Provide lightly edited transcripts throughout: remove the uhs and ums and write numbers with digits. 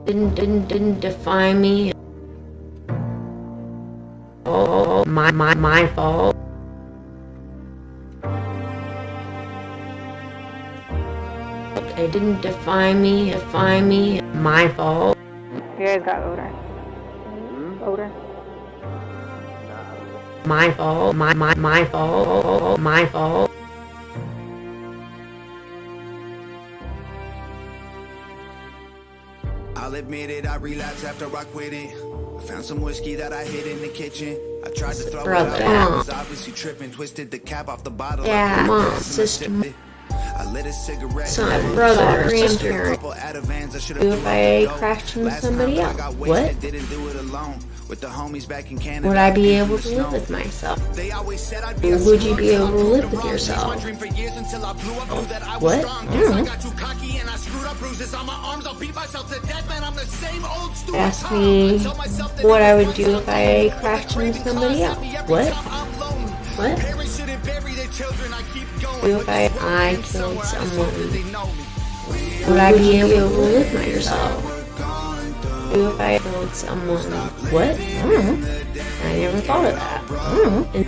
didn't define me. Oh, my fault. It didn't define me, my fault. You guys got odor. Odor. My fault, my fault, my fault. I'll admit it, I relapsed after I quit it. I found some whiskey that I hid in the kitchen. I tried to throw it out, I was obviously tripping. Twisted the cap off the bottle. Yeah, mom, sister. I lit a cigarette. Son, brother, grandparent. If I crashed into somebody else, what? With the homies back in Canada. Would I be able to live with myself? Would you be able to live with yourself? What? I don't know. Ask me what I would do if I crashed into somebody else. What? What? If I killed someone, would I be able to live by yourself? If I killed someone, what? I don't know. I never thought of that. I don't know.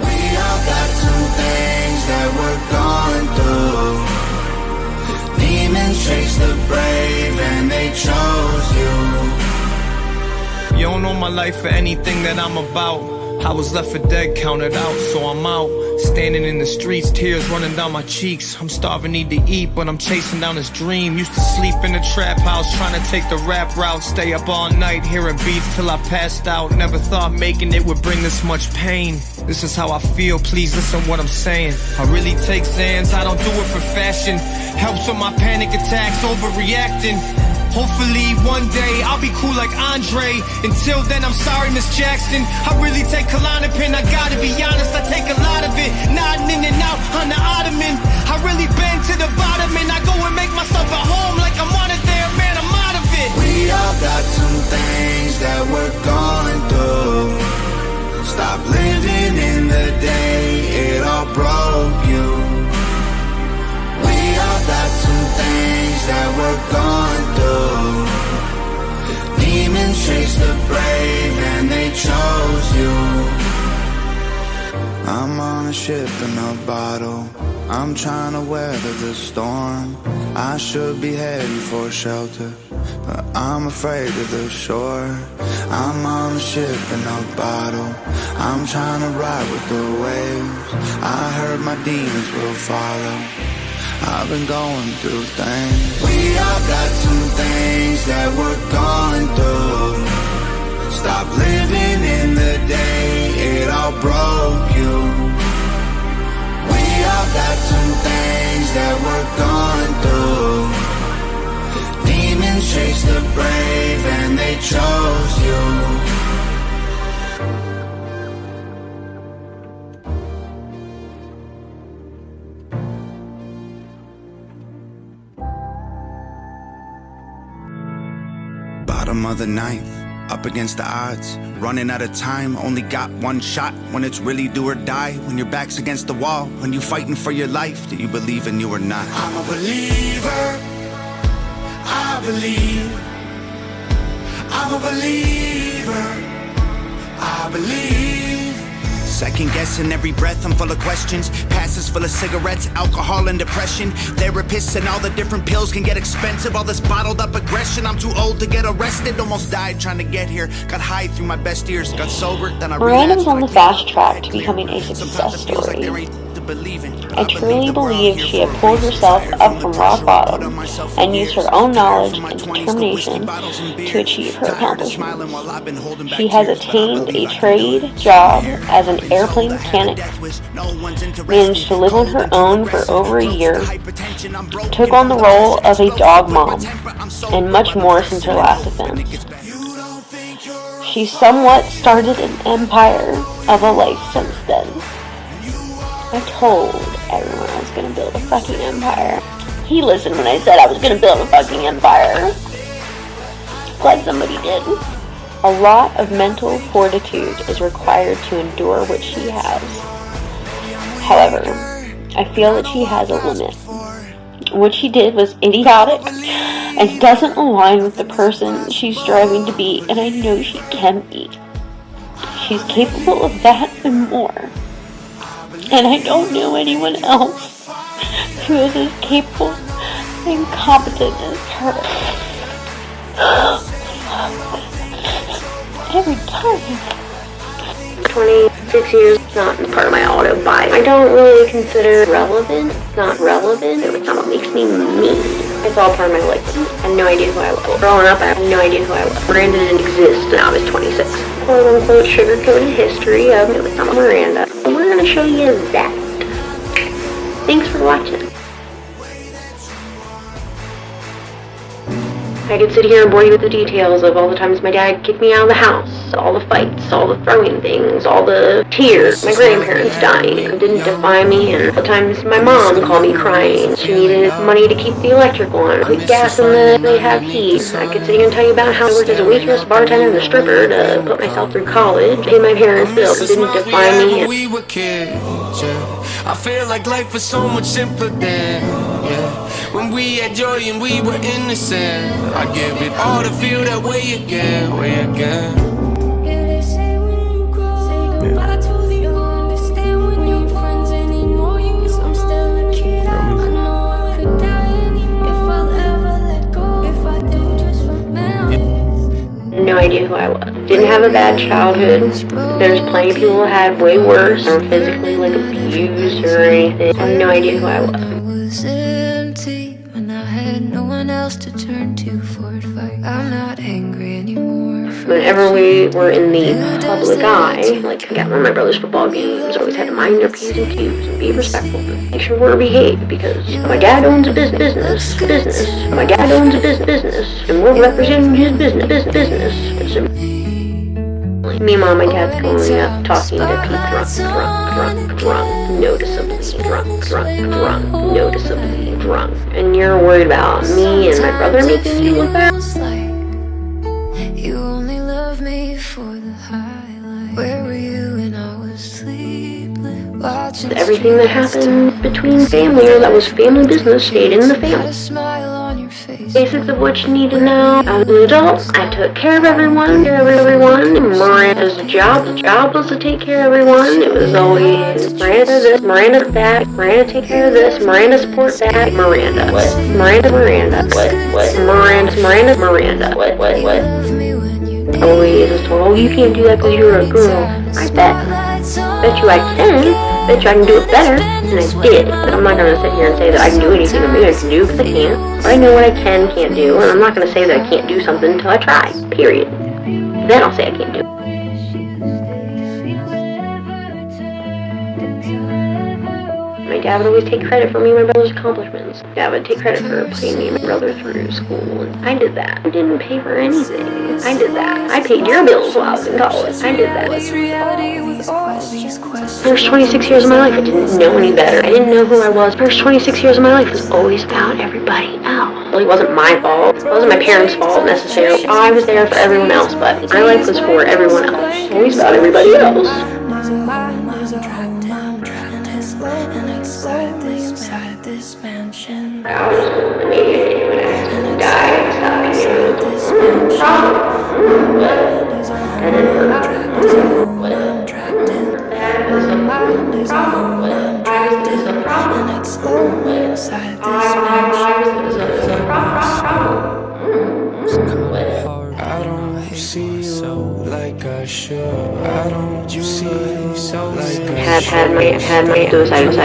We all got some things that we're going through. Demons chase the brave and they chose you. You don't know my life for anything that I'm about. I was left for dead, counted out, so I'm out. Standing in the streets, tears running down my cheeks. I'm starving, need to eat, but I'm chasing down this dream. Used to sleep in the trap house, trying to take the rap route. Stay up all night, hearing beats till I passed out. Never thought making it would bring this much pain. This is how I feel, please listen what I'm saying. I really take Xans, I don't do it for fashion. Helps with my panic attacks, overreacting. Hopefully one day I'll be cool like Andre. Until then I'm sorry Miss Jackson. I really take Klonopin, I gotta be honest, I take a lot of it. Nodding in and out on the ottoman. I really been to the bottom and I go and make myself at home like I'm on it there, man, I'm out of it. We all got some things that we're going through. Stop living in the day it all broke you. We all got some things that we're going through. Demons chase the brave and they chose you. I'm on a ship in a bottle. I'm trying to weather the storm. I should be heading for shelter, but I'm afraid of the shore. I'm on a ship in a bottle. I'm trying to ride with the waves. I heard my demons will follow. I've been going through things. We all got some things that we're going through. Stop living in the day it all broke you. We all got some things that we're going through. Demons chase the brave and they chose you. Bottom of the ninth, up against the odds, running out of time, only got one shot. When it's really do or die, when your back's against the wall, when you fighting for your life, do you believe in you or not? I'm a believer, I believe. I'm a believer, I believe. Second guessing every breath, I'm full of questions. Passes full of cigarettes, alcohol and depression. Therapists and all the different pills can get expensive. All this bottled up aggression, I'm too old to get arrested. Almost died trying to get here. Got high through my best years, got sober, then I Miranda's on the fast track to becoming a success story. I truly believe she had pulled herself up from rock bottom and used her own knowledge and determination to achieve her accomplishments. She has attained a trade job as an airplane mechanic, managed to live on her own for over a year, took on the role of a dog mom, and much more since her last offense. She somewhat started an empire of a life since then. I told everyone I was going to build a fucking empire. He listened when I said I was going to build a fucking empire. Glad somebody did. A lot of mental fortitude is required to endure what she has. However, I feel that she has a limit. What she did was idiotic and doesn't align with the person she's striving to be, and I know she can be. She's capable of that and more. And I don't know anyone else who is as capable and competent as her. Every time. 26 years, not part of my autobiography. I don't really consider it relevant. It's not relevant. It's not what makes me me. It's all part of my life. I had no idea who I was. Growing up, I had no idea who I was. Miranda didn't exist when I was 26. Quote unquote sugar-coated history of it was not Miranda. And we're going to show you that. Thanks for watching. I could sit here and bore you with the details of all the times my dad kicked me out of the house, all the fights, all the throwing things, all the tears, my grandparents dying. It didn't define me, and the times my mom called me crying. She needed money to keep the electric on, the gas and they have heat. I could sit here and tell you about how I worked as a waitress, bartender, and a stripper to put myself through college, pay my parents' bills. It didn't define me. We were kids, I feel like life was so much simpler then, when we had joy and we were innocent. I give it all to feel that way again, Yeah, they say when you grow, say goodbye to the old. Understand when your friends anymore. You, I'm still a kid. I know I could die anymore if I'll ever let go. If I do, just remember. No idea who I was. Didn't have a bad childhood. There's plenty of people who had way worse, or physically abused or anything. I have no idea who I was. I was empty when I had no one else to turn to for advice. I'm not angry anymore. Whenever we were in the public eye, like I got one of my brother's football games, always had to mind their P's and Q's and be respectful. Make sure we're behaved because my dad owns a business. My dad owns a business, and we're representing his business. Me and Mom and Dad's going up talking to Pete noticeably drunk. And you're worried about me and my brother making you look bad? You only love me for the highlight. Where were you when I was sleepless? Watching everything that happened between family or that was family business stayed in the family. a smile on your face. Basics of what you need to know. As an adult, I took care of everyone. Miranda's job was to take care of everyone. It was always Miranda this, Miranda that, Miranda take care of this, Miranda support that, Miranda. What? Miranda. What? Miranda. What? Always was told, oh, you can't do that because you're a girl. I bet you I can. Bet you I can do it better, and I did. But I'm not going to sit here and say that I can do anything that I can do, because I can't. But I know what I can't do, and I'm not going to say that I can't do something until I try, period. Then I'll say I can't do it. My dad would always take credit for me and my brother's accomplishments. Dad would take credit for putting me and my brother through school. And I did that. I didn't pay for anything. I did that. I paid your bills while I was in college. I did that. First 26 years of my life, I didn't know any better. I didn't know who I was. First 26 years of my life was always about everybody else. Well, it wasn't my fault. It wasn't my parents' fault necessarily. I was there for everyone else, but my life was for everyone else. Always about everybody else. Inside this mansion. I was immediately when I died, I stopped I don't see you like I should. I don't see you so like I had my suicide attempts.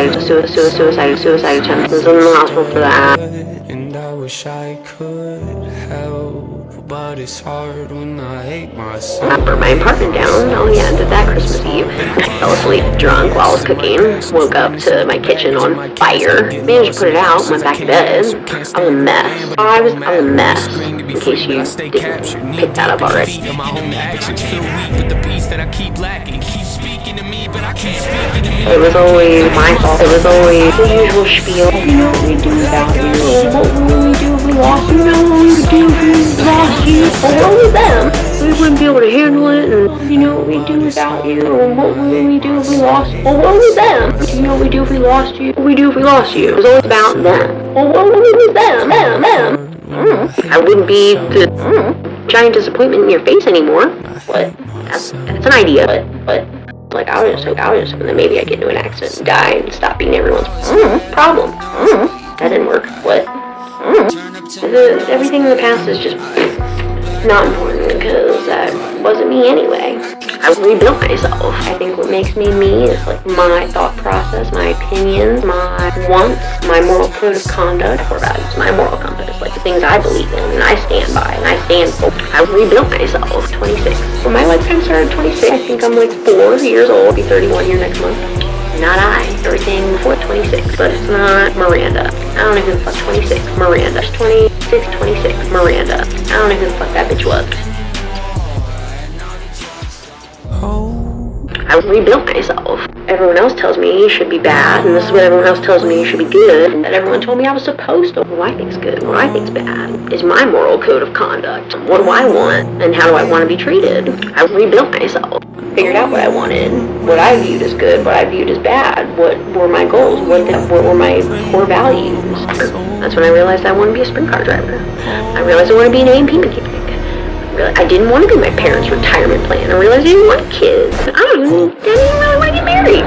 I was in the hospital for that. And I wish I could help, but it's hard when I hate myself. I burnt my apartment down. Oh yeah, I did that Christmas Eve. I fell asleep drunk while I was cooking. Woke up to my kitchen on fire. Managed to put it out. Went back to bed. I was a mess. I was a mess. In case you didn't pick that up already. It was always my fault. It was always the usual spiel. You know what we do without you? What would we do if we lost you? You know what we would do if we lost you? Well, what was them? We wouldn't be able to handle it, and you know what we'd do without you? Or what would we do if we lost you? Well, what was them? Do you know what we do if we lost you? What would we do if we lost you? It was always about them. Well, what would we do with them? I wouldn't be the giant disappointment in your face anymore. What? That's an idea, but like I was just hoping that maybe I'd get into an accident and die and stop being everyone's problem. That didn't work. What? Everything in the past is just not important because that wasn't me anyway. I rebuilt myself. I think what makes me me is like my thought process, my opinions, my wants, my moral code of conduct, core values, my moral compass, like the things I believe in and I stand by and I stand for. I rebuilt myself. 26. When my lifetime started 26, I think I'm like 4 years old. I'll be 31 here next month. Not I. Everything before 26, but it's not Miranda. I don't know who the fuck 26. Miranda. 26, 26. Miranda. I don't know who the fuck that bitch was. I rebuilt myself. Everyone else tells me you should be bad, and this is what everyone else tells me you should be good, and that everyone told me I was supposed to. What I think's good, what I think's bad, is my moral code of conduct. What do I want, and how do I want to be treated? I rebuilt myself. Figured out what I wanted, what I viewed as good, what I viewed as bad, what were my goals, what were my core values. That's when I realized I wanted to be a sprint car driver. I realized I wanted to be an A&P mechanic. I didn't want to be my parents' retirement plan. I realized I didn't want kids. I didn't even really want to get married.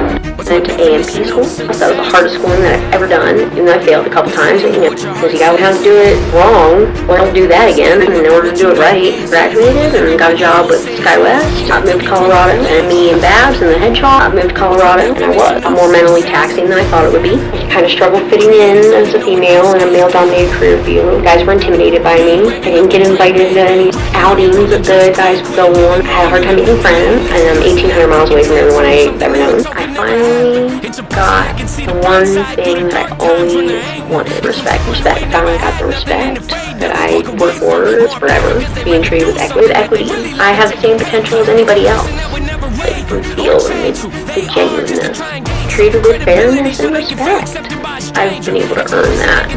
I went to A&P school. That was the hardest schooling that I've ever done. Even though I failed a couple times, because you got how to do it wrong. Well, I'll do that again in order to do it right. Graduated and got a job with SkyWest. I moved to Colorado, and me and Babs and the head shop. I moved to Colorado, and I was more mentally taxing than I thought it would be. I kind of struggled fitting in as a female in a male-dominated career field. Guys were intimidated by me. I didn't get invited to any outings that the guys could go on. I had a hard time making friends, and I'm 1,800 miles away from everyone I've ever known. I finally got the one thing that I always wanted. Respect. I finally got the respect that I worked for forever. Being treated with equity. I have the same potential as anybody else. Like, the feel and the genuineness. Treated with fairness and respect. I've been able to earn that.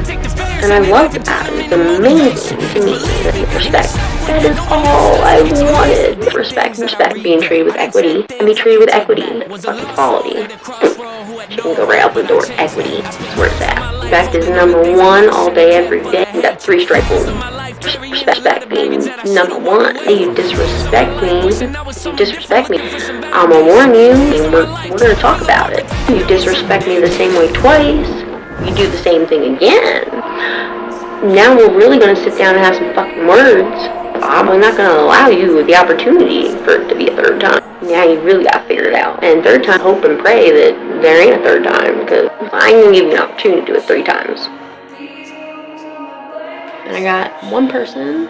And I love that. It's amazing to me. Respect. That is all I wanted. Respect. Being treated with equity. And be treated with equity. Fucking quality. She can go right out the door. Equity. That's where it's at. Respect is number one all day, every day. That 3-strike rule. Respect being number one. You disrespect me, I'm gonna warn you, and we're gonna talk about it. You disrespect me the same way twice, you do the same thing again. Now we're really gonna sit down and have some fucking words. I'm not gonna allow you the opportunity for it to be a third time. Now you really gotta figure it out. And third time, hope and pray that there ain't a third time, because I ain't gonna give you an opportunity to do it 3 times. And I got one person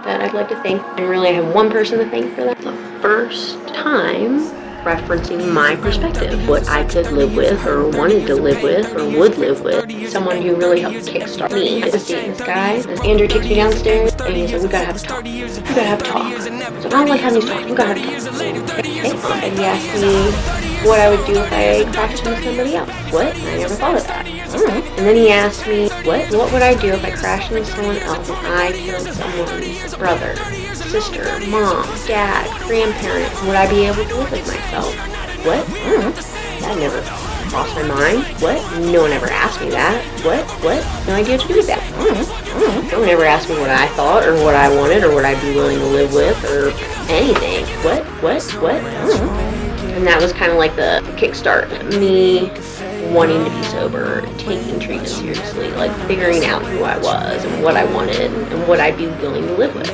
that I'd like to thank, and really I have one person to thank for that. The first time referencing my perspective, what I could live with, or wanted to live with, or would live with. Someone who really helped kickstart me. I was dating this guy. Andrew takes me downstairs, and he said, we gotta have a talk. We gotta have a talk. So I don't like having these talks. We gotta have a talk. And he asked me what I would do if I crashed into somebody else. What? I never thought of that. And then he asked me, what would I do if I crashed into someone else and I killed someone's brother, sister, mom, dad, grandparent? Would I be able to live with myself? What? That never crossed my mind. What? No one ever asked me that. What? No idea what to do with that. No one ever asked me what I thought, or what I wanted, or what I'd be willing to live with, or anything. What? And that was kind of like the kickstart. Me wanting to be sober, taking treatment seriously, like figuring out who I was and what I wanted and what I'd be willing to live with.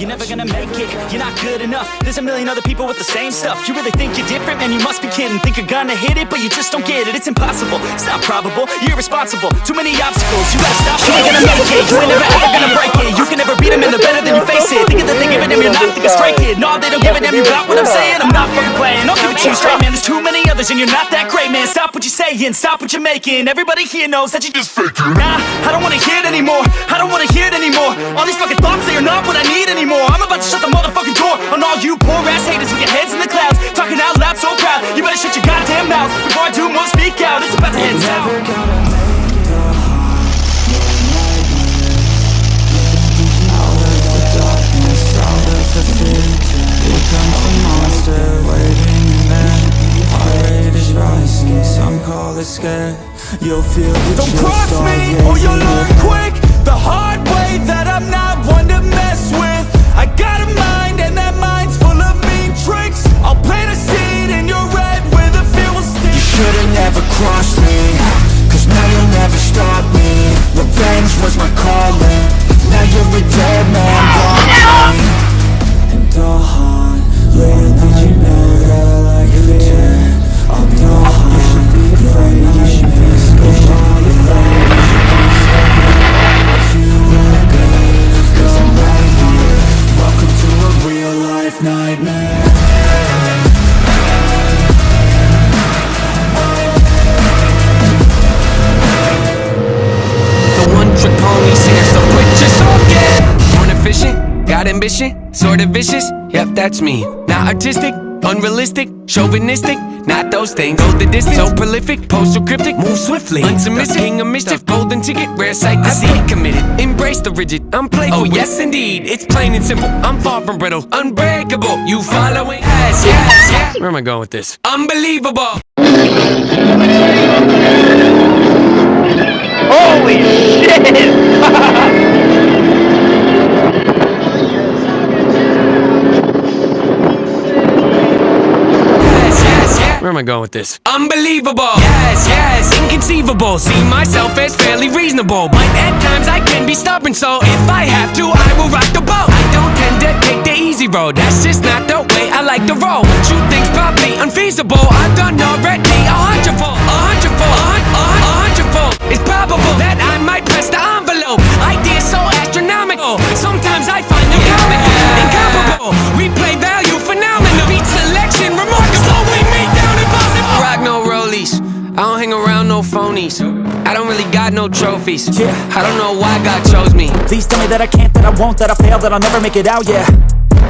You're never gonna make it, you're not good enough. There's a million other people with the same stuff. You really think you're different? Man, you must be kidding. Think you're gonna hit it, but you just don't get it. It's impossible, it's not probable, you're irresponsible. Too many obstacles, you gotta stop. You ain't gonna make it, you ain't never ever gonna break it. You can never beat them, and they're better than you face it. Thinking that they giving them, you're not, think a straight kid. No, they don't give a damn, you got what I'm saying. I'm not fucking playing, I'll give it to you straight, man. There's too many others and you're not that great, man. Stop what you're saying, stop what you're making. Everybody here knows that you just faking. Nah, I don't wanna hear it anymore, I don't wanna hear it anymore. All these fucking thoughts, they are not what I need anymore. I'm about to shut the motherfucking door on all you poor ass haters with your heads in the clouds, talking out loud so proud. You better shut your goddamn mouth before I do more, speak out. It's about to head south. Waiting and then our rate is rising. Some call it scared, You'll feel the Don't chill cross start me, or raising you'll your learn quick the hard way that I'm not one to mess with. I got a mind, and that mind's full of mean tricks. I'll plant a seed in your red where the fear will stick. You should've never crossed me, cause now you'll never stop me. Revenge was my calling. Now you're a dead man walking. And yeah, did you know that I like fear? I'm you should be afraid, you should be scared. All your friends, you look good, cause I'm right here. Welcome to a real life nightmare. The one-trick pony singer, so quit your socket. Born efficient, got ambition, sorta vicious. Yep, that's me. Not artistic, unrealistic, chauvinistic. Not those things. Go the distance, so prolific, postal cryptic. Move swiftly, unsubmissive, king of mischief. Golden ticket, rare sight to see. Committed, embrace the rigid. I'm playful, oh yes indeed. It's plain and simple. I'm far from brittle, unbreakable. You following? Yes, yes, yes. Where am I going with this? Unbelievable. Holy shit! Where am I going with this? Unbelievable! Yes, yes, inconceivable. See myself as fairly reasonable, but at times I can be stubborn, so if I have to, I will rock the boat. I don't tend to take the easy road, that's just not the way I like to roll. True things probably unfeasible, I've done already 100-fold. 100-fold. It's probable that I might press the envelope. Ideas so astronomical, sometimes I find them comical. Incomparable, replay value phenomenal. Beat selection remarkable. Slowing me down impossible. Rock no rollies, I don't hang around no phonies. I don't really got no trophies. Yeah. I don't know why God chose me. Please tell me that I can't, that I won't, that I fail, that I'll never make it out, yeah.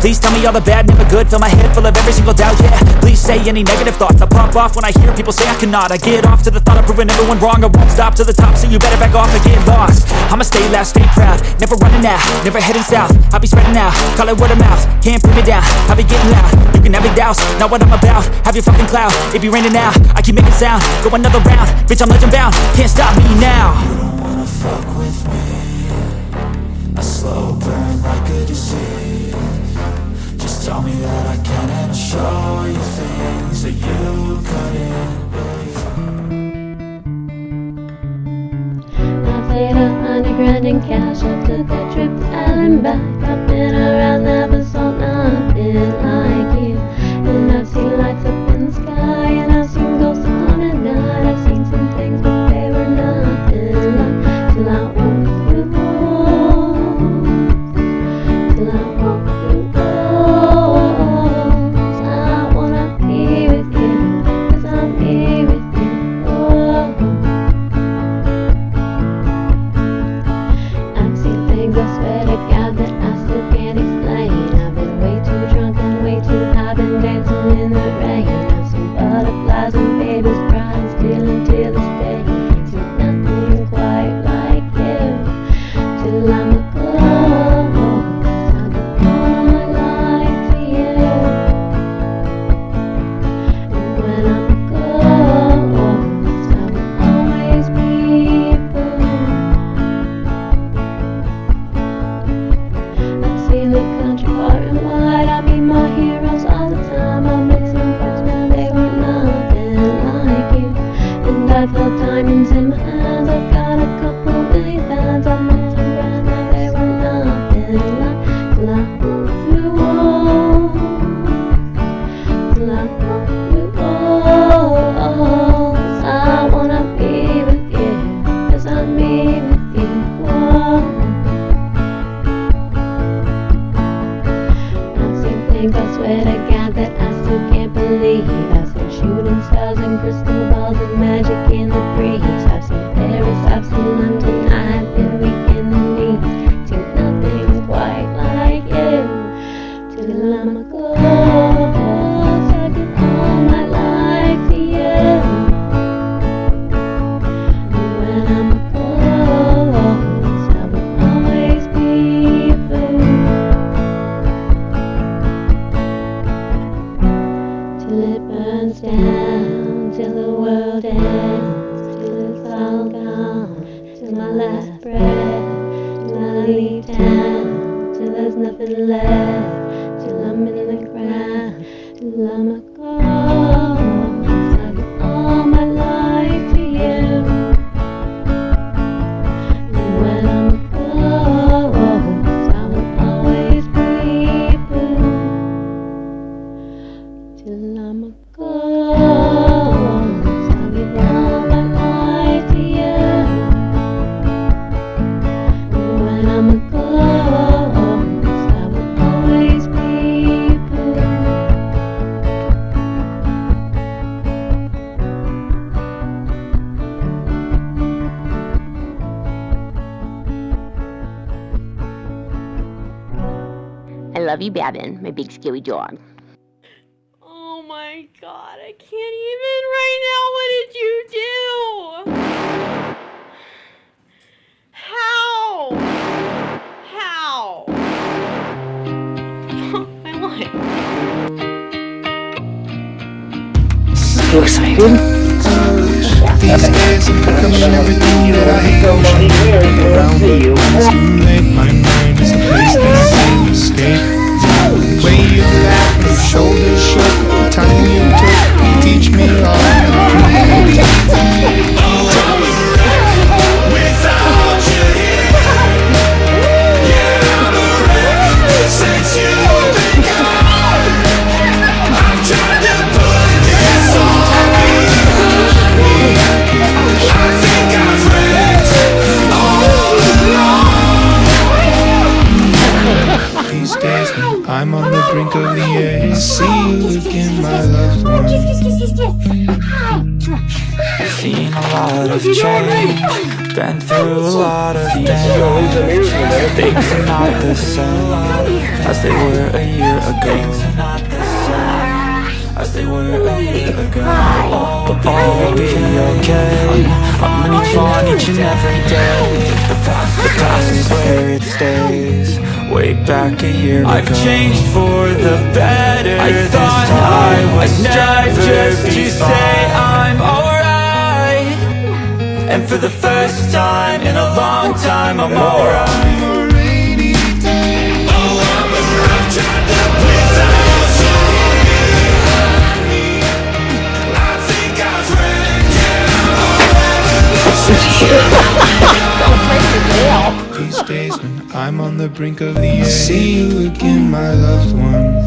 Please tell me all the bad, never good. Fill my head full of every single doubt, yeah. Please say any negative thoughts. I pop off when I hear people say I cannot. I get off to the thought of proving everyone wrong. I won't stop to the top, so you better back off and get lost. I'ma stay loud, stay proud, never running out, never heading south. I'll be spreading out, call it word of mouth. Can't put me down, I'll be getting loud. You can have it douse, not what I'm about. Have your fucking cloud, it be raining now. I keep making sound, go another round. Bitch, I'm legend bound, can't stop me now. You don't wanna fuck with me. A slow burn like a disease. Just tell me that I can and I'll show you things that you couldn't believe. I paid $100,000 in cash. I took a trip to and back. I've been around, never saw nothing like you. And I've seen lights up in the sky, and I've seen ghosts on the night. I've seen some things, but they were nothing like till I walked through walls. Till I walked through walls. I wanna be with you, 'cause I'm here with you. Oh. I've seen things, I swear to God, that I still can't explain. last breath, till I leave town, till there's nothing left, till I'm in the ground, till I'm a ghost. I give all my life to you, and when I'm a ghost, I will always be blue, till I'm a ghost. I'll give all my life to you. When I'm a ghost, I will always be blue. I love you, Babin, my big scary dog. Oh my god, I can't even right now. What did you do? How? My life. So excited. These days I'm becoming everything that I hate. Around but it's too late. My mind is a place that I can't escape. The way you laugh, your shoulders shook, the time you took to teach me all I know. Without you here, yeah, I'm a wreck. Since you've been gone, I've tried to put this on me. I think I've wrecked all along. These days when I'm on the brink of the edge, I see you again, my loved one. I've seen a lot of change, been through a lot of damage. Things are not the same as they were a year ago. As they were a year ago. But all will be okay. I'm moving on each and every day. The past is where it stays. Way back a year ago. I've changed for the better. I thought I was never just to say I'm alright. And for the first time in a long time I'm alright. These days when I'm on the brink of the edge, I see you again, my loved one.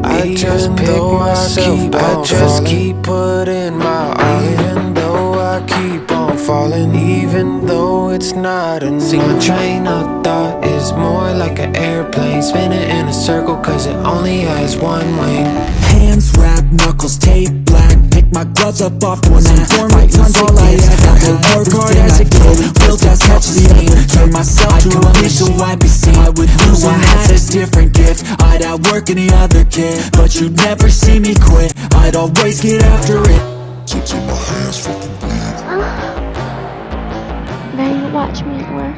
I just pick myself back, I just keep putting my all. Even though I keep on falling, even though it's not enough. See, my train of thought is more like an airplane, spinning in a circle cause it only has one wing. Hands wrapped, knuckles taped black. Pick my gloves up off when I fight was all I had. I work hard as a kid, will just catch the aim. Turn myself to a mission, I'd be seen. I would lose, I had a different gift. I'd outwork any other kid, but you'd never see me quit. I'd always get after it. Till my hands fucking bleed. Ready to watch me at work?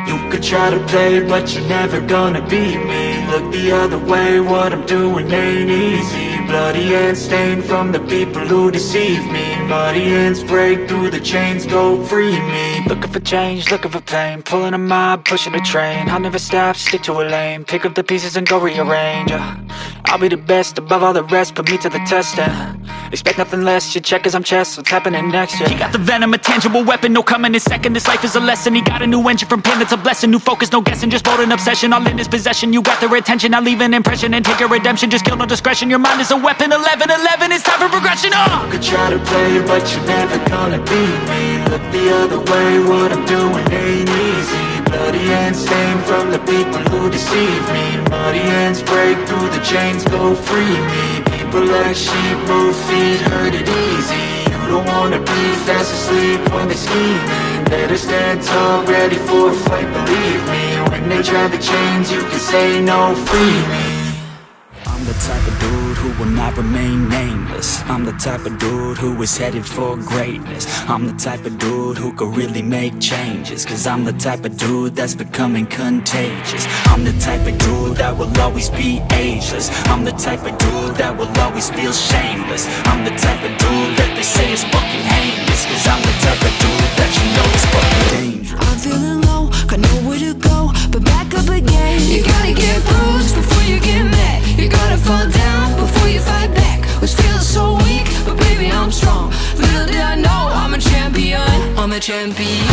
You could try to play, but you're never gonna beat me. Look the other way, what I'm doing ain't easy. Bloody hands stained from the people who deceive me. Muddy hands break through the chains, go free me. Looking for change, looking for pain, pulling a mob, pushing a train. I'll never stop, stick to a lane, pick up the pieces and go rearrange. I'll be the best above all the rest, put me to the test and expect nothing less. You check as I'm chess, what's happening next? Yeah. He got the venom, a tangible weapon, no coming in second. This life is a lesson. He got a new engine from pain, it's a blessing. New focus, no guessing, just bold and obsession. All in his possession, you got their attention. I leave an impression and take a redemption. Just kill no discretion. Your mind is a weapon. 11-11, it's time for progression. You could try to play, but you're never gonna beat me. Look the other way, what I'm doing ain't easy. Bloody hands stained from the people who deceive me. Muddy hands break through the chains, go free me. People like sheep move feet, hurt it easy. You don't wanna be fast asleep when they're scheming. Better stand tall, ready for a fight, believe me. When they try the chains, you can say no, free me. I'm the type of dude who will not remain nameless. I'm the type of dude who is headed for greatness. I'm the type of dude who could really make changes. Cause I'm the type of dude that's becoming contagious. I'm the type of dude that will always be ageless. I'm the type of dude that will always feel shameless. I'm the type of dude that they say is fucking heinous. Cause I'm the type of dude that you know is fucking dangerous. I'm feeling low, got nowhere to go, but back up again. You gotta get bruised before you get mad. You gotta fall down before you fight back. Was feeling so weak, but baby I'm strong. Little did I know I'm a champion. I'm a champion.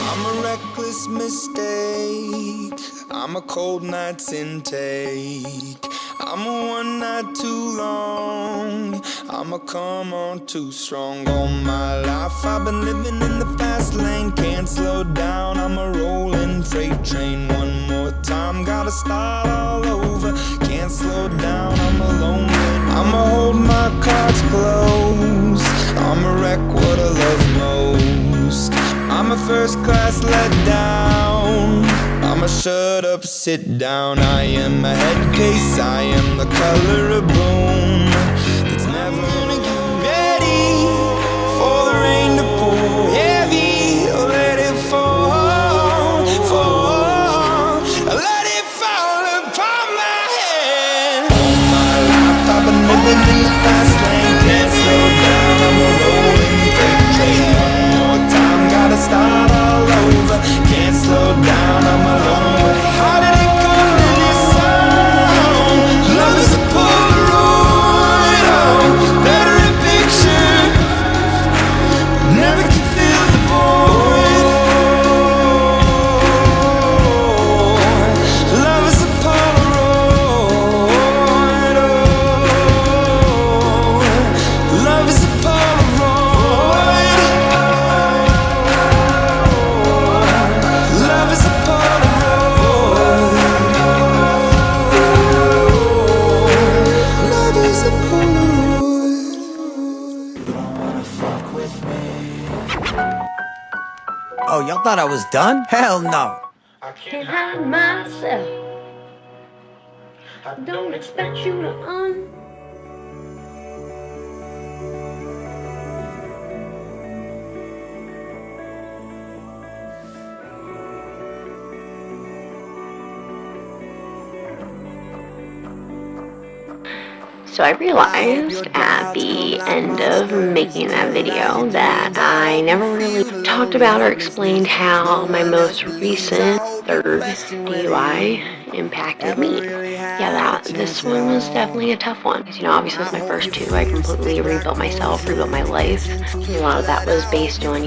I'm a reckless mistake. I'm a cold night's intake. I'm a one night too long. I'm a come on too strong. All my life I've been living in the fast lane. Can't slow down, I'm a rolling freight train. One more time, gotta start all over. Can't slow down, I'm alone. I'ma hold my cards close. I'ma wreck what I love most. I'm a first class let down. I'ma shut up, sit down. I am a head case, I am the color of boom. It's never gonna get ready for the rain to pour heavy. Let it fall, fall. Let it fall upon my head. All my life I've been living in the fast lane. Can't slow down, I'm a rolling freight train. One more time, gotta start all over. Can't slow down, I'm alone. How did it come to this song? Love is a Polaroid, oh, better in picture. Never can fill the void. Love is a Polaroid, oh, love is a Polaroid. Love is a Polaroid. Love is a Polaroid. Don't wanna fuck with me. Oh, y'all thought I was done? Hell no. I can't hide myself. I don't expect you to So I realized at the end of making that video that I never really talked about or explained how my most recent third DUI impacted me. Yeah, this one was definitely a tough one. Because, obviously with my first two, I completely rebuilt myself, rebuilt my life. A lot of that was based on,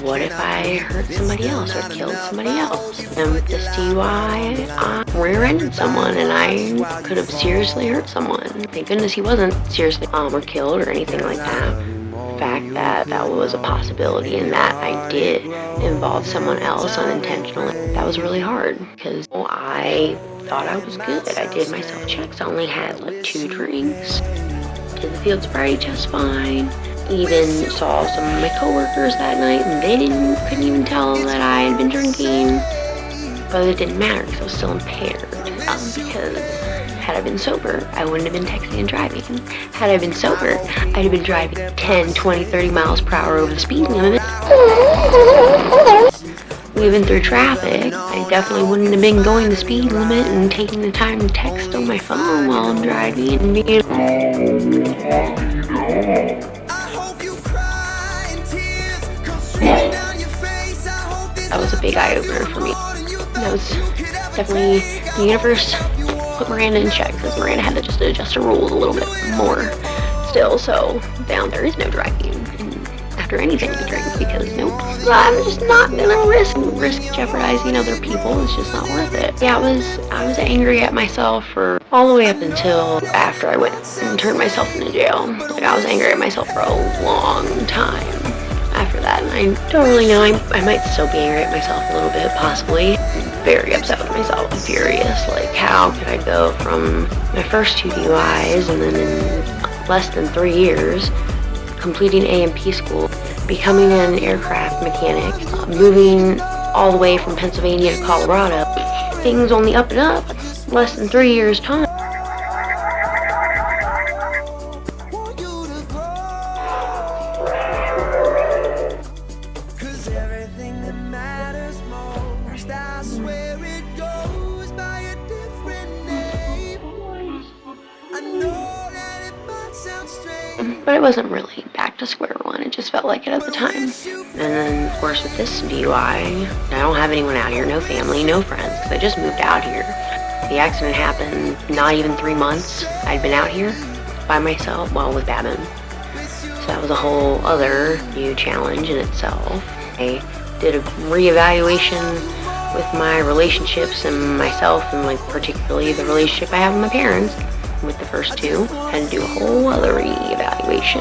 what if I hurt somebody else or killed somebody else? And with this DUI, I rear-ended someone and I could have seriously hurt someone. Thank goodness he wasn't seriously or killed or anything like that. The fact that that was a possibility and that I did involve someone else unintentionally, that was really hard because I thought I was good. I did my self-checks. I only had like 2 drinks. Did the field sobriety just fine. Even saw some of my coworkers that night and they couldn't even tell that I had been drinking, but it didn't matter because I was still impaired. Because had I been sober, I wouldn't have been texting and driving. Had I been sober, I'd have been driving 10, 20, 30 miles per hour over the speed limit. Weaving through traffic, I definitely wouldn't have been going the speed limit and taking the time to text on my phone while I'm driving and being that was a big eye-opener for me. That was definitely, the universe put Miranda in check, because Miranda had to just adjust her rules a little bit more still, so down there is no driving after anything you drink, because nope, I'm just not gonna risk jeopardizing other people. It's just not worth it. Yeah, I was angry at myself for all the way up until after I went and turned myself into jail. Like, I was angry at myself for a long time after that, and I don't really know, I might still be angry at myself a little bit, possibly. Very upset with myself, I'm furious, like how could I go from my first 2 DUIs and then in less than 3 years completing A&P school, becoming an aircraft mechanic, moving all the way from Pennsylvania to Colorado. Things on the up and up, less than 3 years' time. But it wasn't really back to square one, it just felt like it at the time. And then, of course, with this DUI, I don't have anyone out here, no family, no friends, because I just moved out here. The accident happened not even 3 months. I'd been out here by myself, well, with Babin. So that was a whole other new challenge in itself. I did a reevaluation with my relationships and myself, and like particularly the relationship I have with my parents. With the first two, had to do a whole other reevaluation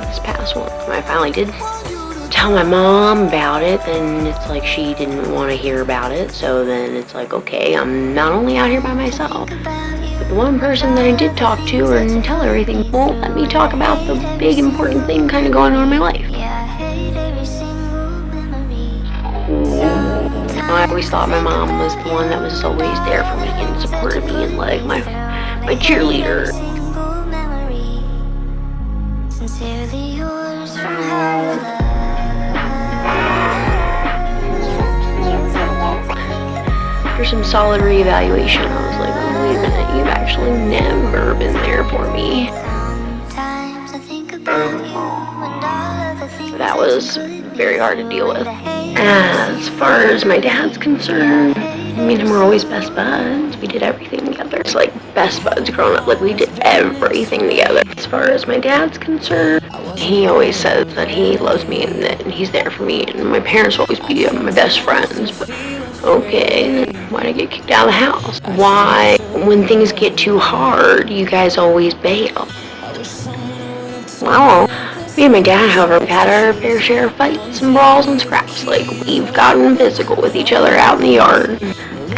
this past one. I finally did tell my mom about it, and it's like she didn't want to hear about it, so then it's like, okay, I'm not only out here by myself, but the one person that I did talk to and tell everything won't let me talk about the big important thing kind of going on in my life. I always thought my mom was the one that was always there for me and supported me and like my cheerleader. After some solid reevaluation, I was like, oh, wait a minute, you've actually never been there for me. That was very hard to deal with. As far as my dad's concerned, me and him were always best buds. We did everything together. It's like best buds growing up. Like we did everything together. As far as my dad's concerned, he always says that he loves me and that he's there for me. And my parents will always be my best friends. But okay, then why'd I get kicked out of the house? Why, when things get too hard, you guys always bail? Well, me and my dad, however, we've had our fair share of fights and brawls and scraps. Like, we've gotten physical with each other out in the yard.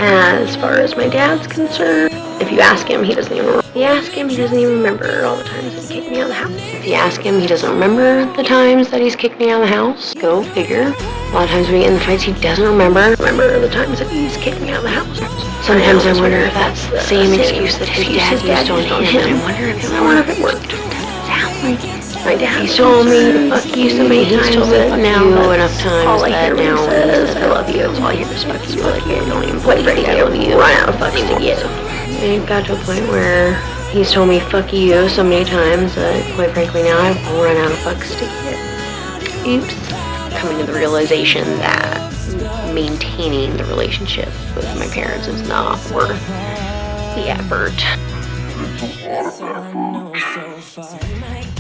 As far as my dad's concerned, if you ask him, he doesn't even remember. If you ask him, he doesn't even remember all the times that he kicked me out of the house. If you ask him, he doesn't remember the times that he's kicked me out of the house. Go figure. A lot of times when we get in the fights, he doesn't remember the times that he's kicked me out of the house. Sometimes I wonder if that's the same excuse that his dad used on him. I wonder if it worked. My dad told me to fuck you so many times that now enough times that now says I love you. All I hear is fuck you. Like you don't even play ready. I love you. Run out of fucks to get. And it got to a point where he's told me fuck you so many times that quite frankly now I've run out of fucks to get. Oops. Coming to the realization that maintaining the relationship with my parents is not worth the effort.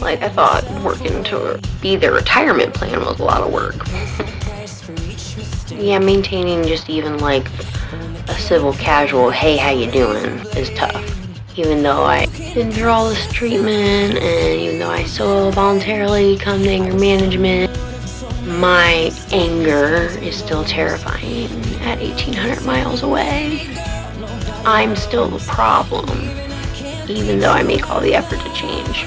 Like, I thought working to be their retirement plan was a lot of work. Yeah, maintaining just even like a civil casual, hey, how you doing, is tough. Even though I've been through all this treatment, and even though I so voluntarily come to anger management, my anger is still terrifying at 1,800 miles away. I'm still the problem, even though I make all the effort to change.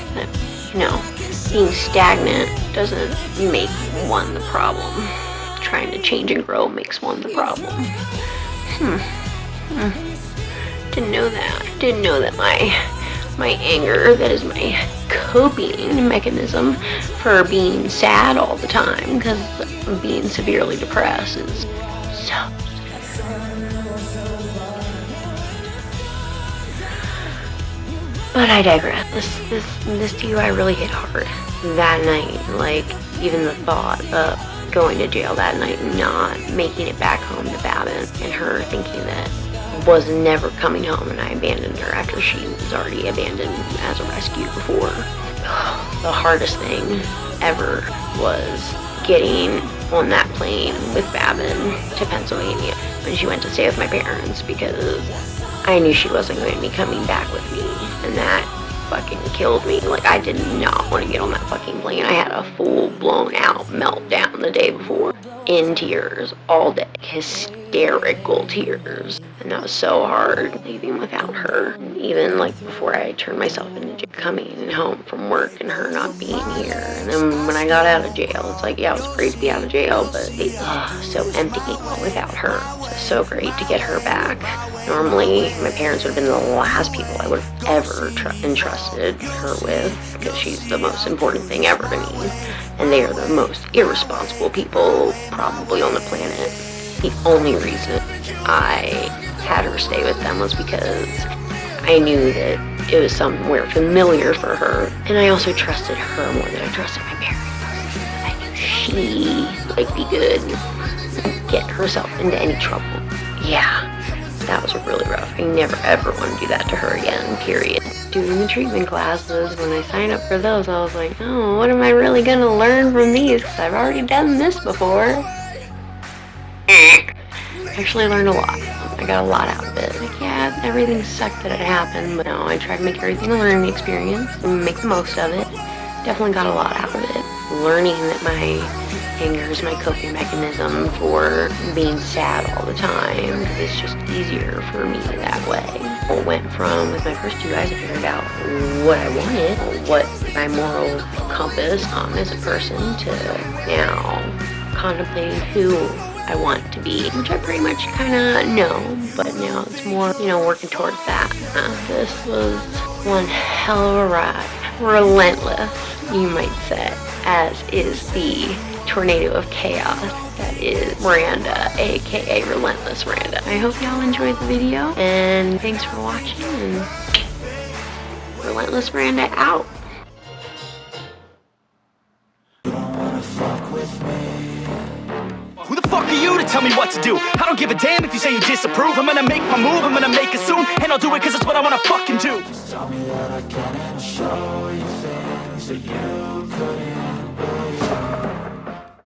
You know, being stagnant doesn't make one the problem. Trying to change and grow makes one the problem. Didn't know that. Didn't know that my anger, that is my coping mechanism for being sad all the time, because being severely depressed is so. But I digress. This DUI really hit hard that night. Like, even the thought of going to jail that night and not making it back home to Babin, and her thinking that I was never coming home and I abandoned her after she was already abandoned as a rescue before. The hardest thing ever was getting on that plane with Babin to Pennsylvania when she went to stay with my parents, because I knew she wasn't going to be coming back with me, and that fucking killed me. Like, I did not want to get on that fucking plane. I had a full blown out meltdown the day before, in tears all day, hysterical tears. And that was so hard, leaving without her. Even like before I turned myself into jail, coming home from work and her not being here. And then when I got out of jail, it's like, yeah, it was great to be out of jail, but so empty without her. So great to get her back. Normally, my parents would have been the last people I would have ever entrusted her with, because she's the most important thing ever to me. And they are the most irresponsible people probably on the planet. The only reason I had her stay with them was because I knew that it was somewhere familiar for her. And I also trusted her more than I trusted my parents. I knew she would be good and get herself into any trouble. Yeah. That was really rough. I never ever want to do that to her again, period. Doing the treatment classes, when I signed up for those, I was like, oh, what am I really going to learn from these? Because I've already done this before. I actually learned a lot. I got a lot out of it. Like, yeah, everything sucked that it happened, but no, I tried to make everything a learning experience and make the most of it. Definitely got a lot out of it. Learning that my anger is my coping mechanism for being sad all the time, because it's just easier for me that way. It went from, with my first 2 guys, I figured out what I wanted, what my moral compass as a person, to now contemplating who I want to be, which I pretty much kind of know, but now it's more, working towards that. This was one hell of a ride. Relentless, you might say, as is the tornado of chaos that is Randa, aka Relentless Randa. I hope y'all enjoyed the video, and thanks for watching, and Relentless Randa out. Who the fuck are you to tell me what to do? I don't give a damn if you say you disapprove. I'm gonna make my move, I'm gonna make it soon, and I'll do it cause it's what I wanna fucking do. Just tell me that I can and I'll show you things that you couldn't believe.